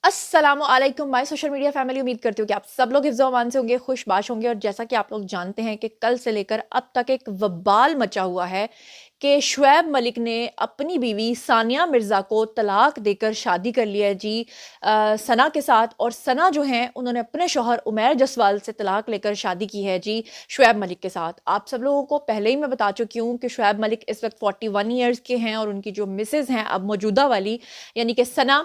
अस्सलामुअलैकुम my social media family. उम्मीद करती हूँ कि आप सब लोग हिफ्ज़ व अमान से होंगे, खुशबाश होंगे। और जैसा कि आप लोग जानते हैं कि कल से लेकर अब तक एक वबाल मचा हुआ है कि शुएब मलिक ने अपनी बीवी सानिया मिर्ज़ा को तलाक देकर शादी कर लिया है जी सना के साथ। और सना जो हैं उन्होंने अपने शौहर उमैर जसवाल से तलाक लेकर शादी की है जी शुएब मलिक के साथ। आप सब लोगों को पहले ही मैं बता चुकी हूँ कि शुएब मलिक इस वक्त 41 ईयर्स के हैं और उनकी जो मिसेज़ हैं अब मौजूदा वाली यानी कि सना,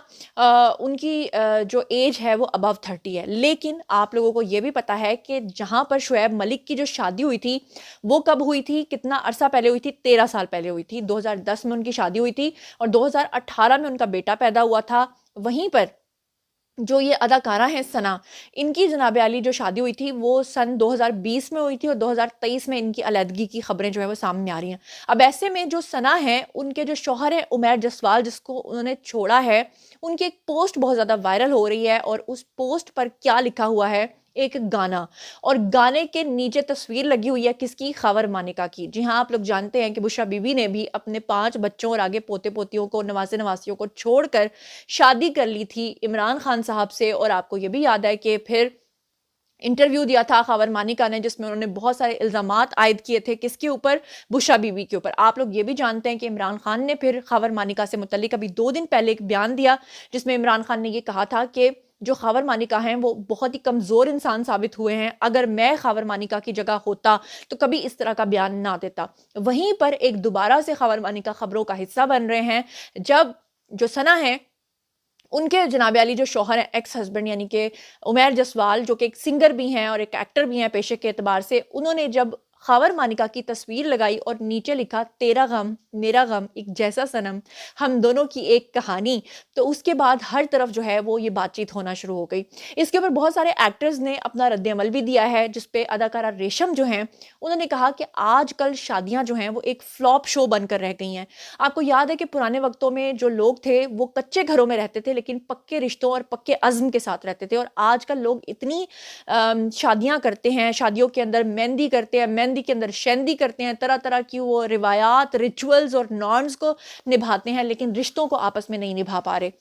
उनकी जो एज है वो अबव 30 है। लेकिन आप लोगों को ये भी पता है कि जहाँ पर शुएब मलिक की जो शादी हुई थी वो कब हुई थी, कितना अरसा पहले हुई थी? 13 साल पहले हुई थी। 2010 में उनकी शादी हुई थी और 2018 में उनका बेटा पैदा हुआ था। वहीं पर जो ये अदाकारा हैं सना, इनकी जनाब आली जो शादी हुई थी वो सन 2020 में हुई थी और 2023 में इनकी अलहदगी की खबरें जो है वो सामने आ रही हैं। अब ऐसे में जो सना है उनके जो शौहर हैं उमैर जसवाल, जिसको उन्होंने छोड़ा है, उनकी एक पोस्ट बहुत ज़्यादा वायरल हो रही है। और उस पोस्ट पर क्या लिखा हुआ है? एक गाना, और गाने के नीचे तस्वीर लगी हुई है किसकी? खबर मानिका की। जी हाँ, आप लोग जानते हैं कि बुशरा बीबी ने भी अपने 5 बच्चों और आगे पोते पोतियों को, नवासे नवासियों को छोड़कर शादी कर ली थी इमरान खान साहब से। और आपको ये भी याद है कि फिर इंटरव्यू दिया था खबर मानिका ने, जिसमें उन्होंने बहुत सारे इल्जामात आयद किए थे। किसके ऊपर? बुशरा बीबी के ऊपर। आप लोग ये भी जानते हैं कि इमरान खान ने फिर खबर मानिका से मुतल्लिक अभी 2 दिन पहले एक बयान दिया, जिसमें इमरान खान ने ये कहा था कि जो खबर मानिका हैं वो बहुत ही कमज़ोर इंसान साबित हुए हैं। अगर मैं खबर मानिका की जगह होता तो कभी इस तरह का बयान ना देता। वहीं पर एक दोबारा से खबर मानिका खबरों का हिस्सा बन रहे हैं, जब जो सना है उनके जनाब आली जो शौहर हैं, एक्स हस्बैंड यानी कि उमैर जसवाल, जो कि एक सिंगर भी हैं और एक एक्टर भी हैं पेशे के एतबार से, उन्होंने जब खबर मानिका की तस्वीर लगाई और नीचे लिखा तेरा गम मेरा गम एक जैसा सनम, हम दोनों की एक कहानी, तो उसके बाद हर तरफ जो है वो ये बातचीत होना शुरू हो गई। इसके ऊपर बहुत सारे एक्टर्स ने अपना रद्द-ए-अमल भी दिया है, जिसपे अदाकारा रेशम जो हैं उन्होंने कहा कि आजकल शादियां जो हैं वो एक फ्लॉप शो बनकर रह गई हैं। आपको याद है कि पुराने वक्तों में जो लोग थे वो कच्चे घरों में रहते थे, लेकिन पक्के रिश्तों और पक्के अज़्म के साथ रहते थे। और आजकल लोग इतनी शादियां करते हैं, शादियों के अंदर मेहंदी करते हैं, मेहंदी के अंदर शेंदी करते हैं, तरह तरह की वो रिवायात, रिचुअल्स और नॉर्म्स को निभाते हैं, लेकिन रिश्तों को आपस में नहीं निभा पा रहे।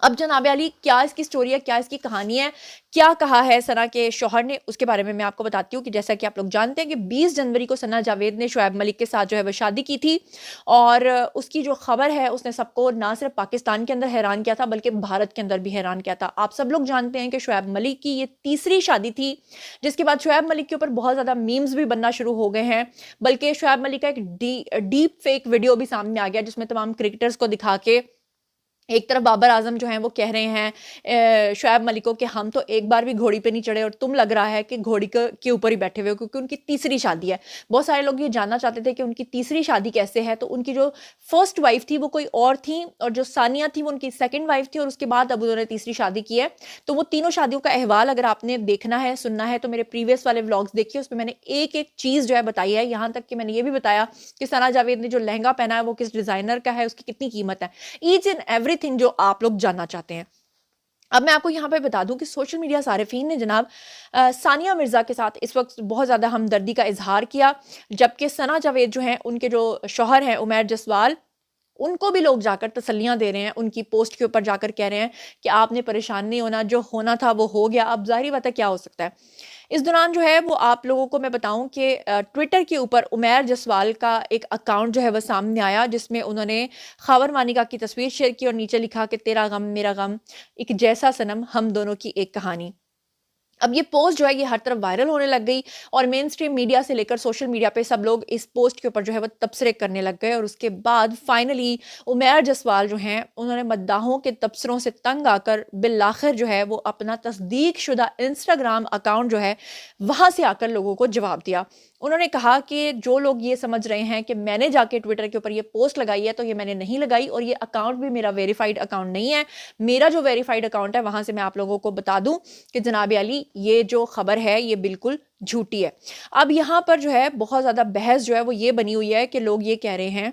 अब जनाब अली, क्या इसकी स्टोरी है, क्या इसकी कहानी है, क्या कहा है सना के शौहर ने, उसके बारे में मैं आपको बताती हूँ कि जैसा कि आप लोग जानते हैं कि 20 जनवरी को सना जावेद ने शुएब मलिक के साथ जो है वो शादी की थी। और उसकी जो खबर है उसने सबको ना सिर्फ पाकिस्तान के अंदर हैरान किया था बल्कि भारत के अंदर भी हैरान किया था। आप सब लोग जानते हैं कि शुएब मलिक की ये तीसरी शादी थी, जिसके बाद शुएब मलिक के ऊपर बहुत ज़्यादा मीम्स भी बनना शुरू हो गए हैं। बल्कि शुएब मलिक का एक डीप फेक वीडियो भी सामने आ गया, जिसमें तमाम क्रिकेटर्स को दिखा के एक तरफ बाबर आजम जो हैं वो कह रहे हैं शुएब मलिक को कि हम तो एक बार भी घोड़ी पे नहीं चढ़े और तुम लग रहा है कि घोड़ी के ऊपर ही बैठे हुए हो, क्योंकि उनकी तीसरी शादी है। बहुत सारे लोग ये जानना चाहते थे कि उनकी तीसरी शादी कैसे है, तो उनकी जो फर्स्ट वाइफ थी वो कोई और थी और जो सानिया थी वो उनकी सेकंड वाइफ थी, और उसके बाद अब उन्होंने तीसरी शादी की है। तो वो तीनों शादियों का अहवाल अगर आपने देखना है, सुनना है, तो मेरे प्रीवियस वाले व्लॉग्स देखिए, उसमें मैंने एक एक चीज़ जो है बताई है। यहाँ तक कि मैंने ये भी बताया कि सना जावेद ने जो लहंगा पहना है वो किस डिज़ाइनर का है, उसकी कितनी कीमत है, ईच एंड एवरीथिंग जो आप लोग जानना चाहते हैं। अब मैं आपको यहाँ पे बता दूं कि सोशल मीडिया सारिफीन ने जनाब सानिया मिर्ज़ा के साथ इस वक्त बहुत ज़्यादा हमदर्दी का इजहार किया, जबकि सना जावेद जो हैं उनके जो शौहर हैं उमैर जसवाल, उनको भी लोग जाकर तसल्लियाँ दे रहे हैं, उनकी पोस्ट के ऊपर जाकर कह रहे हैं कि आपने परेशान नहीं होना, जो होना था वो हो गया, अब ज़ाहिर बात है क्या हो सकता है। इस दौरान जो है वो आप लोगों को मैं बताऊं कि ट्विटर के ऊपर उमैर जसवाल का एक अकाउंट जो है वो सामने आया, जिसमें उन्होंने खबर मानिका की तस्वीर शेयर की और नीचे लिखा कि तेरा गम मेरा गम एक जैसा सनम, हम दोनों की एक कहानी। अब ये पोस्ट जो है ये हर तरफ वायरल होने लग गई और मेन स्ट्रीम मीडिया से लेकर सोशल मीडिया पे सब लोग इस पोस्ट के ऊपर जो है वो तबसरे करने लग गए। और उसके बाद फाइनली उमैर जसवाल जो हैं उन्होंने मद्दाहों के तबसरों से तंग आकर बिलाखिर जो है वो अपना तस्दीक शुदा इंस्टाग्राम अकाउंट जो है वहाँ से आकर लोगों को जवाब दिया। उन्होंने कहा कि जो लोग ये समझ रहे हैं कि मैंने जाके ट्विटर के ऊपर ये पोस्ट लगाई है, तो ये मैंने नहीं लगाई और ये अकाउंट भी मेरा वेरीफाइड अकाउंट नहीं है। मेरा जो वेरीफाइड अकाउंट है वहाँ से मैं आप लोगों को बता दूं कि जनाब अली ये जो खबर है ये बिल्कुल झूठी है। अब यहाँ पर जो है बहुत ज़्यादा बहस जो है वो ये बनी हुई है कि लोग ये कह रहे हैं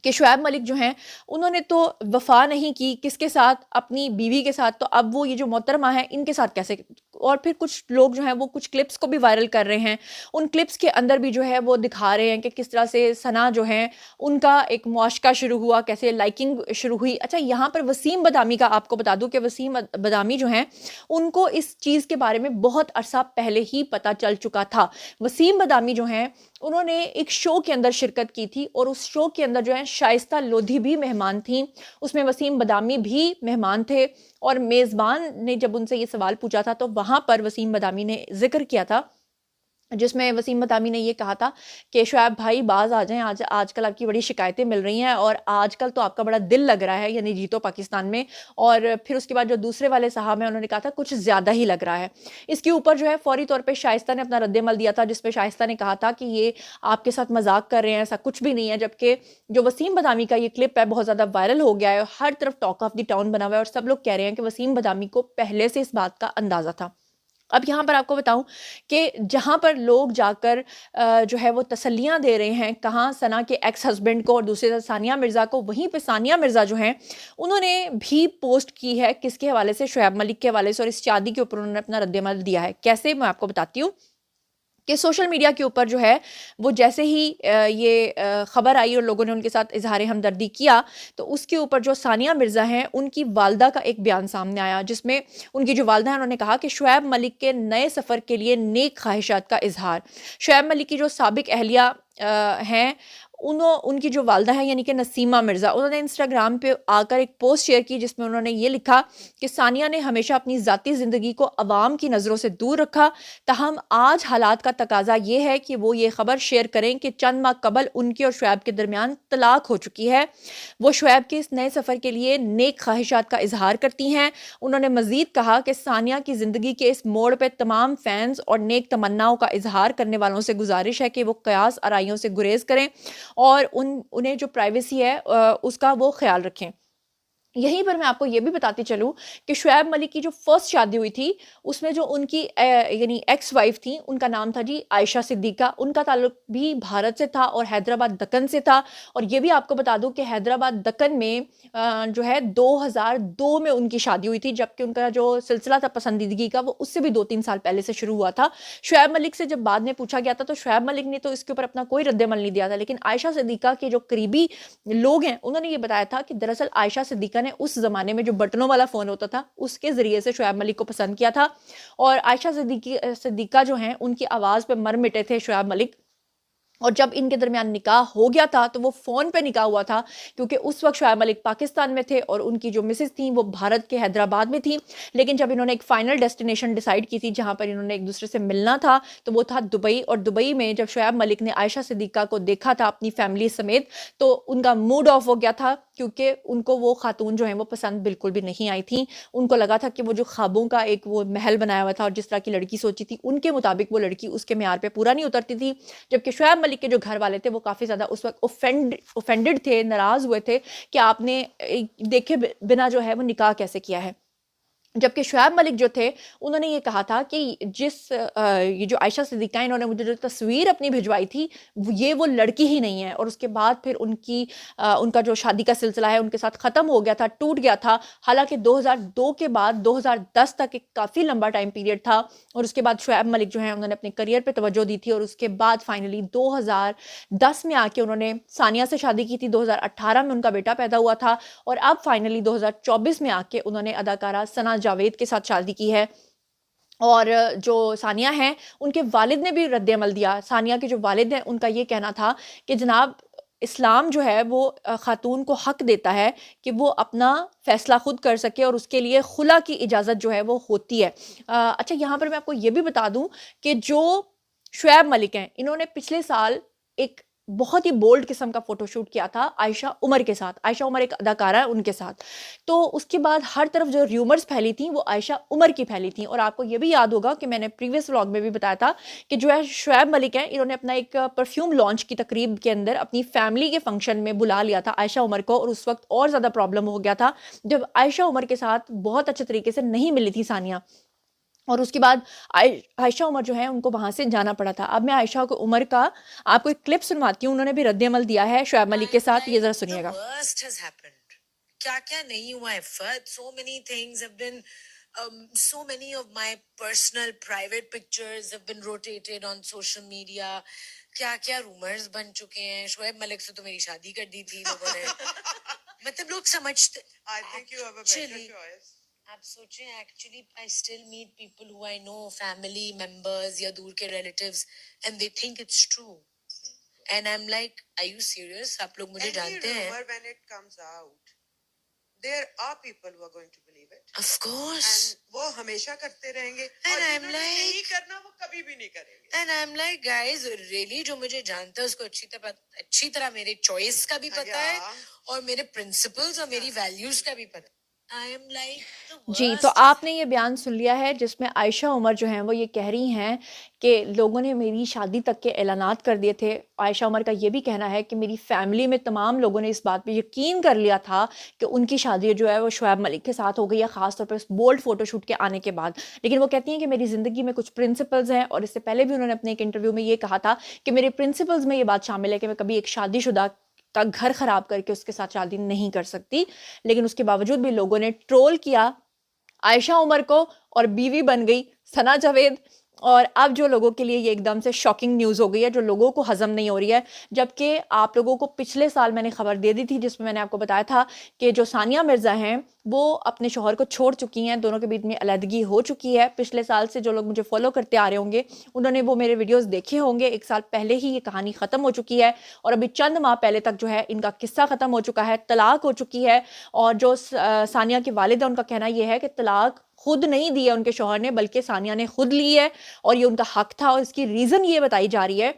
कि शुएब मलिक जो हैं उन्होंने तो वफा नहीं की, किसके साथ? अपनी बीवी के साथ। तो अब वो ये जो मोहतरमा है इनके साथ कैसे और फिर कुछ लोग जो हैं वो कुछ क्लिप्स को भी वायरल कर रहे हैं। उन क्लिप्स के अंदर भी जो है वो दिखा रहे हैं कि किस तरह से सना जो है उनका एक मुआशका शुरू हुआ, कैसे लाइकिंग शुरू हुई। अच्छा, यहाँ पर वसीम बदामी का आपको बता दूं कि वसीम बदामी जो हैं उनको इस चीज़ के बारे में बहुत अरसा पहले ही पता चल चुका था। वसीम बदामी जो हैं उन्होंने एक शो के अंदर शिरकत की थी और उस शो के अंदर जो है शाइस्ता लोधी भी मेहमान थी, उसमें वसीम बदामी भी मेहमान थे। और मेज़बान ने जब उनसे ये सवाल पूछा था तो वहाँ पर वसीम बदामी ने ज़िक्र किया था, जिसमें वसीम बदामी ने ये कहा था कि शुएब भाई बाज़ आ जाएँ, आजकल आपकी बड़ी शिकायतें मिल रही हैं और आजकल तो आपका बड़ा दिल लग रहा है, यानी जीतो पाकिस्तान में। और फिर उसके बाद जो दूसरे वाले साहब हैं उन्होंने कहा था कुछ ज़्यादा ही लग रहा है। इसके ऊपर जो है फ़ौरी तौर पे शाइस्ता ने अपना रद्द-ए-अमल दिया था, जिसमें शाइस्ता ने कहा था कि ये आपके साथ मज़ाक कर रहे हैं, ऐसा कुछ भी नहीं है। जबकि जो वसीम बदामी का ये क्लिप है बहुत ज़्यादा वायरल हो गया है, हर तरफ टॉक ऑफ द टाउन बना हुआ है और सब लोग कह रहे हैं कि वसीम बदामी को पहले से इस बात का अंदाज़ा था। अब यहाँ पर आपको बताऊं कि जहाँ पर लोग जाकर जो है वो तसल्लियाँ दे रहे हैं, कहाँ सना के एक्स हस्बैंड को और दूसरी तरफ सानिया मिर्ज़ा को, वहीं पे सानिया मिर्ज़ा जो हैं उन्होंने भी पोस्ट की है किसके हवाले से, शुएब मलिक के हवाले से, और इस शादी के ऊपर उन्होंने अपना रद्द-ए-अमल दिया है। कैसे, मैं आपको बताती हूँ कि सोशल मीडिया के ऊपर जो है वो जैसे ही ये खबर आई और लोगों ने उनके साथ इजहार हमदर्दी किया, तो उसके ऊपर जो सानिया मिर्ज़ा हैं उनकी वालदा का एक बयान सामने आया, जिसमें उनकी जो वालदा है उन्होंने कहा कि शुएब मलिक के नए सफ़र के लिए नेक ख्वाहिशात का इजहार। शुएब मलिक की जो साबिक अहलिया हैं उनकी जो वालदा है यानी कि नसीमा मिर्ज़ा, उन्होंने इंस्टाग्राम पे आकर एक पोस्ट शेयर की जिसमें उन्होंने ये लिखा कि सानिया ने हमेशा अपनी ज़ाती ज़िंदगी को अवाम की नज़रों से दूर रखा, ताहम आज हालात का तकाजा ये है कि वो ये ख़बर शेयर करें कि चंद माह कबल उनके और शुएब के दरमियान तलाक हो चुकी है। वो शुएब के इस नए सफ़र के लिए नेक ख्वाहिशात का इजहार करती हैं। उन्होंने मज़ीद कहा कि सानिया की ज़िंदगी के इस मोड़ पर तमाम फ़ैन्स और नेक तमन्नाओं का इजहार करने वालों से गुजारिश है कि वो कयास आराइयों से गुरेज करें और उन्हें जो प्राइवेसी है उसका वो ख्याल रखें। यहीं पर मैं आपको ये भी बताती चलूँ कि शुएब मलिक की जो फर्स्ट शादी हुई थी उसमें जो उनकी यानी एक्स वाइफ थी उनका नाम था जी आयशा सिद्दीका। उनका ताल्लुक भी भारत से था और हैदराबाद दक्कन से था। और ये भी आपको बता दूं कि हैदराबाद दक्कन में जो है 2002 में उनकी शादी हुई थी, जबकि उनका जो सिलसिला था पसंदीदगी का वो उससे भी 2-3 साल पहले से शुरू हुआ था। शुएब मलिक से जब बाद में पूछा गया था तो शुएब मलिक ने तो इसके ऊपर अपना कोई रद्द-ए-अमल नहीं दिया था, लेकिन आयशा सिद्दीका के जो करीबी लोग हैं उन्होंने ये बताया था कि दरअसल आयशा सिद्दीका ने उस जमाने में जो बटनों वाला फोन होता था उसके जरिए से शुएब मलिक को पसंद किया था। और आयशा सिद्दीका जो हैं उनकी आवाज पे मर मिटे थे शुएब मलिक। और जब इनके दरमियान निकाह हो गया था तो वो फ़ोन पे निकाह हुआ था, क्योंकि उस वक्त शुएब मलिक पाकिस्तान में थे और उनकी जो मिसेस थी वो भारत के हैदराबाद में थी। लेकिन जब इन्होंने एक फ़ाइनल डेस्टिनेशन डिसाइड की थी जहाँ पर इन्होंने एक दूसरे से मिलना था तो वो था दुबई। और दुबई में जब शुएब मलिक ने आयशा सिद्दीका को देखा था अपनी फैमिली समेत तो उनका मूड ऑफ हो गया था, क्योंकि उनको वो खातून जो है वो पसंद बिल्कुल भी नहीं आई थी। उनको लगा था कि वो जो ख्वाबों का एक वो महल बनाया हुआ था और जिस तरह की लड़की सोची थी उनके मुताबिक वो लड़की उसके मेयार पे पूरा नहीं उतरती थी। जबकि शुएब मलिक के जो घर वाले थे वो काफ़ी ज़्यादा उस वक्त ओफेंडेड थे, नाराज़ हुए थे कि आपने देखे बिना जो है वो निकाह कैसे किया है। जबकि शुएब मलिक जो थे उन्होंने ये कहा था कि ये जो आयशा सिद्दीका इन्होंने मुझे जो तस्वीर अपनी भिजवाई थी ये वो लड़की ही नहीं है। और उसके बाद फिर उनका जो शादी का सिलसिला है उनके साथ ख़त्म हो गया था, टूट गया था। हालांकि 2002 के बाद 2010 तक एक काफ़ी लंबा टाइम पीरियड था और उसके बाद शुएब मलिक जो है उन्होंने अपने करियर पर तवज्जो दी थी। और उसके बाद फाइनली 2010 में आके उन्होंने सानिया से शादी की थी, 2018 में उनका बेटा पैदा हुआ था और अब फाइनली 2024 में आके उन्होंने अदाकारा सना जावेद के साथ शादी की है। और जो सानिया हैं उनके वालिद ने भी रद्द-ए-अमल दिया। सानिया के जो वालिद हैं उनका ये कहना था कि जनाब इस्लाम जो है वो खातून को हक देता है कि वो अपना फ़ैसला खुद कर सके और उसके लिए खुला की इजाज़त जो है वो होती है। अच्छा, यहाँ पर मैं आपको ये भी बता दूँ कि जो शुएब मलिक हैं इन्होंने पिछले साल एक बहुत ही बोल्ड किस्म का फोटोशूट किया था आयशा उमर के साथ। आयशा उमर एक अदाकारा है उनके साथ। तो उसके बाद हर तरफ जो र्यूमर्स फैली थी वो आयशा उमर की फैली थी। और आपको ये भी याद होगा कि मैंने प्रीवियस व्लॉग में भी बताया था कि जो है शुएब मलिक हैं इन्होंने अपना एक परफ्यूम लॉन्च की तकरीब के अंदर अपनी फैमिली के फंक्शन में बुला लिया था आयशा उमर को। और उस वक्त और ज़्यादा प्रॉब्लम हो गया था जब आयशा उमर के साथ बहुत अच्छे तरीके से नहीं मिली थी सानिया। और उसके बाद आयशा उमर जो है उनको वहां से जाना पड़ा था। अब मैं आयशा को उमर का आपको एक क्लिप सुनवाती हूँ, उन्होंने भी रद्द-ए-अमल दिया है शुएब मलिक के साथ, ये जरा सुनिएगा। क्या क्या नहीं हुआ है, so many things have been So many of my personal private pictures have been rotated on social media. क्या क्या रूमर्स बन चुके हैं. शोएब मलिक से तो मेरी शादी कर दी थी लोगों ने. मतलब लोग समझते. I think you have a better choice. आप सोचें, actually I still meet people who I know, family members या दूर के relatives, and they think it's true. And I'm like, are you serious? आप लोग मुझे जानते हैं. Any rumor when it comes out, there are people who are going to believe it. Of course. And वो हमेशा करते रहेंगे. And I'm like, नहीं करना वो कभी भी नहीं करेंगे. And I'm like, guys, really जो मुझे जानता है उसको अच्छी तरह मेरे choice का भी पता है और मेरे principles और मेरी values का भी पता है. I am like the जी, तो worst. आपने ये बयान सुन लिया है जिसमें आयशा उमर जो हैं वो ये कह रही हैं कि लोगों ने मेरी शादी तक के ऐलानात कर दिए थे. आयशा उमर का ये भी कहना है कि मेरी फैमिली में तमाम लोगों ने इस बात पे यकीन कर लिया था कि उनकी शादी जो है वो शुएब मलिक के साथ हो गई है, ख़ास तौर पे उस बोल्ड फ़ोटोशूट के आने के बाद. लेकिन वो कहती हैं कि मेरी ज़िंदगी में कुछ प्रिंसिपल्स हैं और इससे पहले भी उन्होंने अपने एक इंटरव्यू में ये कहा था कि मेरे प्रिंसिपल्स में ये बात शामिल है कि मैं कभी एक शादीशुदा का घर ख़राब करके उसके साथ शादी नहीं कर सकती. लेकिन उसके बावजूद भी लोगों ने ट्रोल किया आयशा उमर को और बीवी बन गई सना जावेद. और अब जो लोगों के लिए ये एकदम से शॉकिंग न्यूज़ हो गई है, जो लोगों को हजम नहीं हो रही है. जबकि आप लोगों को पिछले साल मैंने खबर दे दी थी जिसमें मैंने आपको बताया था कि जो सानिया मिर्ज़ा हैं वो अपने शौहर को छोड़ चुकी हैं, दोनों के बीच में अलहदगी हो चुकी है. पिछले साल से जो लोग मुझे फॉलो करते आ रहे होंगे उन्होंने वो मेरे वीडियोस देखे होंगे. एक साल पहले ही ये कहानी ख़त्म हो चुकी है और अभी चंद माह पहले तक जो है इनका किस्सा ख़त्म हो चुका है, तलाक हो चुकी है. और जो सानिया की वालिदा उनका कहना ये है कि तलाक खुद नहीं दिया उनके शौहर ने बल्कि सानिया ने खुद ली है और ये उनका हक था. और इसकी रीज़न ये बताई जा रही है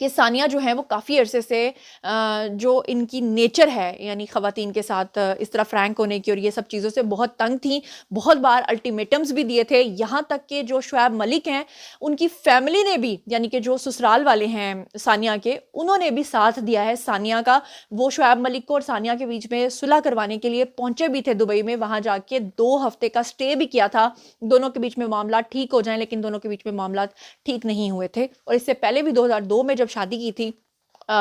कि सानिया जो है वो काफ़ी अरसे से जो इनकी नेचर है यानी ख़वातीन के साथ इस तरह फ्रैंक होने की और ये सब चीज़ों से बहुत तंग थी. बहुत बार अल्टीमेटम्स भी दिए थे. यहाँ तक कि जो शुएब मलिक हैं उनकी फैमिली ने भी यानी कि जो ससुराल वाले हैं सानिया के उन्होंने भी साथ दिया है सानिया का. वो शुएब मलिक को और सानिया के बीच में सुलह करवाने के लिए पहुँचे भी थे दुबई में. वहाँ जाके 2 हफ्ते का स्टे भी किया था दोनों के बीच में मामला ठीक हो जाएं. लेकिन दोनों के बीच में मामला ठीक नहीं हुए थे. और इससे पहले भी 2002 में जब शादी की थी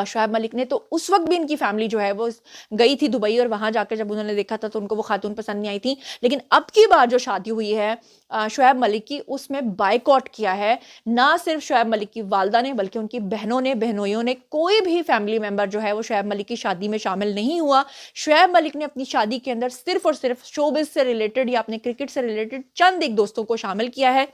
शुएब मलिक ने तो उस वक्त भी इनकी फैमिली जो है वो गई थी दुबई और वहां जाकर जब उन्होंने देखा था तो उनको वो खातून पसंद नहीं आई थी. लेकिन अब की बार जो शादी हुई है शुएब मलिक की उसमें बायकॉट किया है ना सिर्फ शुएब मलिक की वालदा ने बल्कि उनकी बहनों ने, बहनोइयों ने. कोई भी फैमिली मेंबर जो है वो शुएब मलिक की शादी में शामिल नहीं हुआ. शुएब मलिक ने अपनी शादी के अंदर सिर्फ और सिर्फ शोबिज से रिलेटेड या अपने क्रिकेट से रिलेटेड चंद एक दोस्तों को शामिल किया है.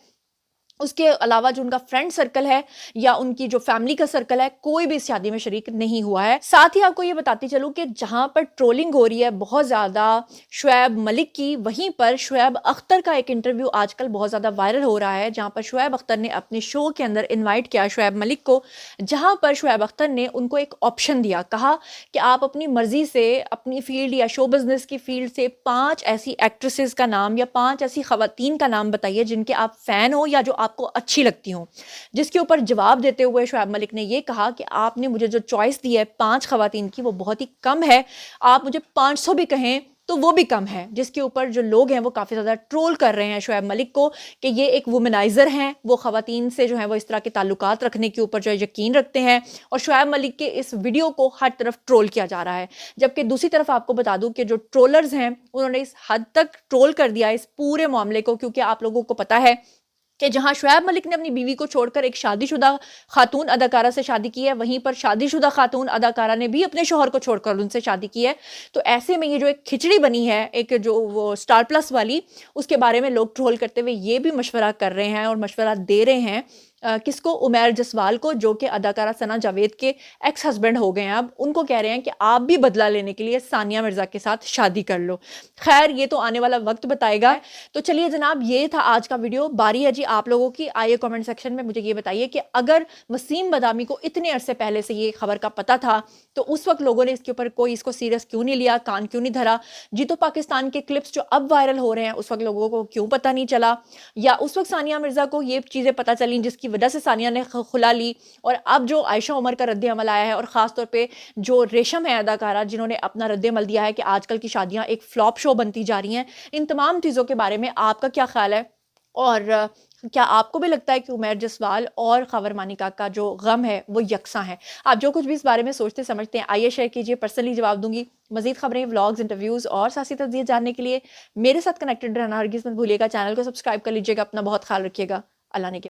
उसके अलावा जो उनका फ्रेंड सर्कल है या उनकी जो फैमिली का सर्कल है कोई भी इस शादी में शरीक नहीं हुआ है. साथ ही आपको ये बताती चलूं कि जहां पर ट्रोलिंग हो रही है बहुत ज़्यादा शुएब मलिक की, वहीं पर शुएब अख्तर का एक इंटरव्यू आजकल बहुत ज़्यादा वायरल हो रहा है जहां पर शुएब अख्तर ने अपने शो के अंदर इन्वाइट किया शुएब मलिक को. जहां पर शुएब अख्तर ने उनको एक ऑप्शन दिया, कहा कि आप अपनी मर्जी से अपनी फील्ड या शो बिजनेस की फील्ड से 5 ऐसी एक्ट्रेसेस का नाम या 5 ऐसी खवातीन का नाम बताइए जिनके आप फ़ैन हो या जो आपको अच्छी लगती हो. जिसके ऊपर जवाब देते हुए शुएब मलिक ने ये कहा कि आपने मुझे जो चॉइस दी है 5 खवातीन की वो बहुत ही कम है, आप मुझे 500 भी कहें तो वो भी कम है. जिसके ऊपर जो लोग हैं वो काफ़ी ज़्यादा ट्रोल कर रहे हैं शुएब मलिक को कि ये एक वुमनाइज़र हैं, वो खवातीन से जो है वो इस तरह के ताल्लुकात रखने के ऊपर जो है यकीन रखते हैं. और शुएब मलिक के इस वीडियो को हर तरफ ट्रोल किया जा रहा है. जबकि दूसरी तरफ आपको बता दूं कि जो ट्रोलर्स हैं उन्होंने इस हद तक ट्रोल कर दिया इस पूरे मामले को, क्योंकि आप लोगों को पता है कि जहां शुएब मलिक ने अपनी बीवी को छोड़कर एक शादीशुदा खातून अदाकारा से शादी की है, वहीं पर शादीशुदा खातून अदाकारा ने भी अपने शौहर को छोड़कर उनसे शादी की है. तो ऐसे में ये जो एक खिचड़ी बनी है एक जो वो स्टार प्लस वाली, उसके बारे में लोग ट्रोल करते हुए ये भी मशवरा कर रहे हैं और मशवरा दे रहे हैं किसको, उमैर जसवाल को, जो कि अदाकारा सना जावेद के एक्स हस्बैंड हो गए हैं. अब उनको कह रहे हैं कि आप भी बदला लेने के लिए सानिया मिर्ज़ा के साथ शादी कर लो. खैर ये तो आने वाला वक्त बताएगा. तो चलिए जनाब, ये था आज का वीडियो. बारी है जी आप लोगों की. आइए कमेंट सेक्शन में मुझे ये बताइए कि अगर वसीम बदामी को इतने अरसे पहले से ये खबर का पता था तो उस वक्त लोगों ने इसके ऊपर कोई इसको सीरियस क्यों नहीं लिया, कान क्यों नहीं धरा. जीतो पाकिस्तान के क्लिप्स जो अब वायरल हो रहे हैं उस वक्त लोगों को क्यों पता नहीं चला, या उस वक्त सानिया मिर्ज़ा को ये चीज़ें पता चली जिसकी वजह से सानिया ने खुला ली. और अब जो आयशा उमर का रद्द अमल आया है और ख़ास तौर पे जो रेशम है अदाकारा जिन्होंने अपना रद्द अमल दिया है कि आजकल की शादियां एक फ्लॉप शो बनती जा रही हैं, इन तमाम चीज़ों के बारे में आपका क्या ख्याल है. और क्या आपको भी लगता है कि उमैर जसवाल और खबर मानिका का जो गम है वो यकसा है? आप जो कुछ भी इस बारे में सोचते समझते हैं आइए शेयर कीजिए, पर्सनली जवाब दूंगी। मजीद खबरें, व्लॉग्स, इंटरव्यूज और सियासी तज्ज़िया जानने के लिए मेरे साथ कनेक्टेड रहना हरगिज़ मत भूलिएगा। चैनल को सब्सक्राइब कर लीजिएगा। अपना बहुत ख्याल रखिएगा। अल्लाह ने